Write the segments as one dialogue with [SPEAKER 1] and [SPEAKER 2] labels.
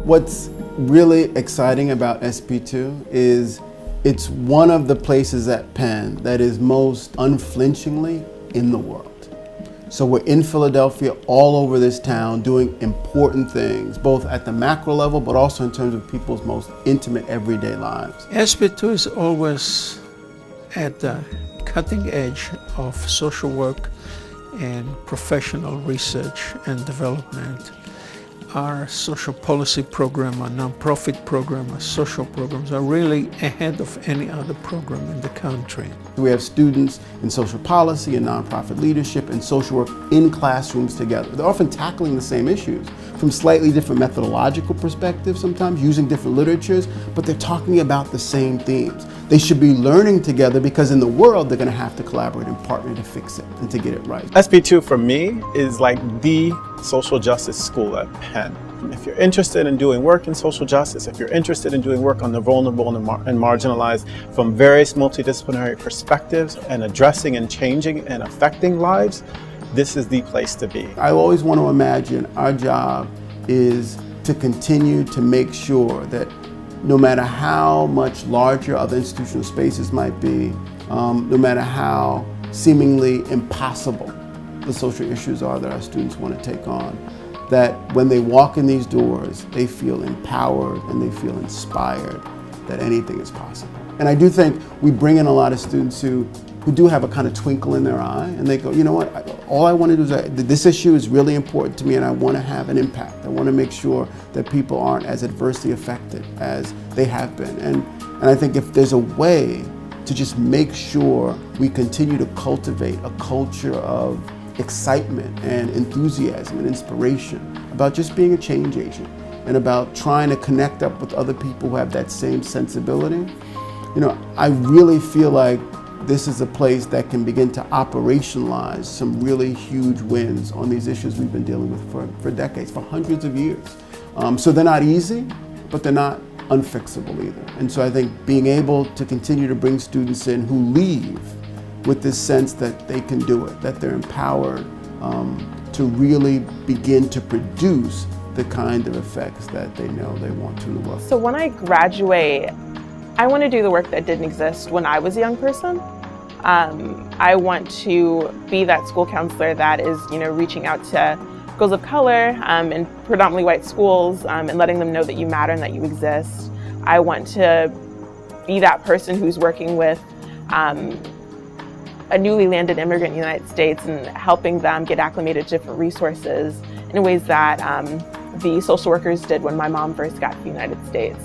[SPEAKER 1] What's really exciting about SP2 is it's one of the places at Penn that is most unflinchingly in the world. So we're in Philadelphia, all over this town, doing important things, both at the macro level, but also in terms of people's most intimate everyday lives.
[SPEAKER 2] SP2 is always at the cutting edge of social work and professional research and development. Our social policy program, our nonprofit program, our social programs are really ahead of any other program in the country.
[SPEAKER 1] We have students in social policy and nonprofit leadership and social work in classrooms together. They're often tackling the same issues from slightly different methodological perspectives sometimes, using different literatures, but they're talking about the same themes. They should be learning together because in the world they're going to have to collaborate and partner to fix it and to get it right.
[SPEAKER 3] SP2 for me is like the social justice school at Penn. If you're interested in doing work in social justice, if you're interested in doing work on the vulnerable and marginalized from various multidisciplinary perspectives and addressing and changing and affecting lives, this is the place to be.
[SPEAKER 1] I always want to imagine our job is to continue to make sure that no matter how much larger other institutional spaces might be, no matter how seemingly impossible the social issues are that our students want to take on, that when they walk in these doors, they feel empowered and they feel inspired that anything is possible. And I do think we bring in a lot of students who do have a kind of twinkle in their eye, and they go, you know what, all I want to do is, this issue is really important to me and I want to have an impact. I want to make sure that people aren't as adversely affected as they have been. And I think if there's a way to just make sure we continue to cultivate a culture of excitement and enthusiasm and inspiration about just being a change agent and about trying to connect up with other people who have that same sensibility, you know, I really feel like this is a place that can begin to operationalize some really huge wins on these issues we've been dealing with for decades, for hundreds of years. So they're not easy, but they're not unfixable either. And so I think being able to continue to bring students in who leave with this sense that they can do it, that they're empowered to really begin to produce the kind of effects that they know they want to in the world.
[SPEAKER 4] So when I graduate, I want to do the work that didn't exist when I was a young person. I want to be that school counselor that is, reaching out to girls of color in predominantly white schools and letting them know that you matter and that you exist. I want to be that person who's working with a newly landed immigrant in the United States and helping them get acclimated to different resources in ways that the social workers did when my mom first got to the United States.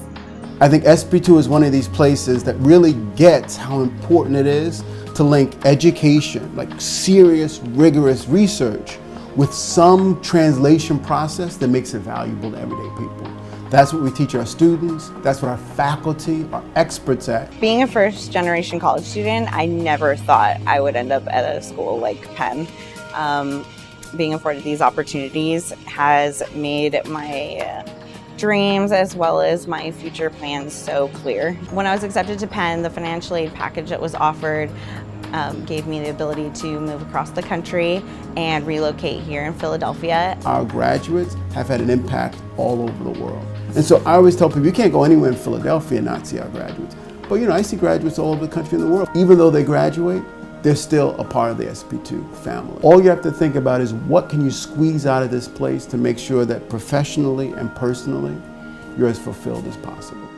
[SPEAKER 1] I think SP2 is one of these places that really gets how important it is to link education, like serious, rigorous research, with some translation process that makes it valuable to everyday people. That's what we teach our students. That's what our faculty are experts at.
[SPEAKER 5] Being a first-generation college student, I never thought I would end up at a school like Penn. Being afforded these opportunities has made my dreams as well as my future plans so clear. When I was accepted to Penn, the financial aid package that was offered gave me the ability to move across the country and relocate here in Philadelphia.
[SPEAKER 1] Our graduates have had an impact all over the world. And so I always tell people, you can't go anywhere in Philadelphia and not see our graduates. But I see graduates all over the country and the world. Even though they graduate, they're still a part of the SP2 family. All you have to think about is what can you squeeze out of this place to make sure that professionally and personally, you're as fulfilled as possible.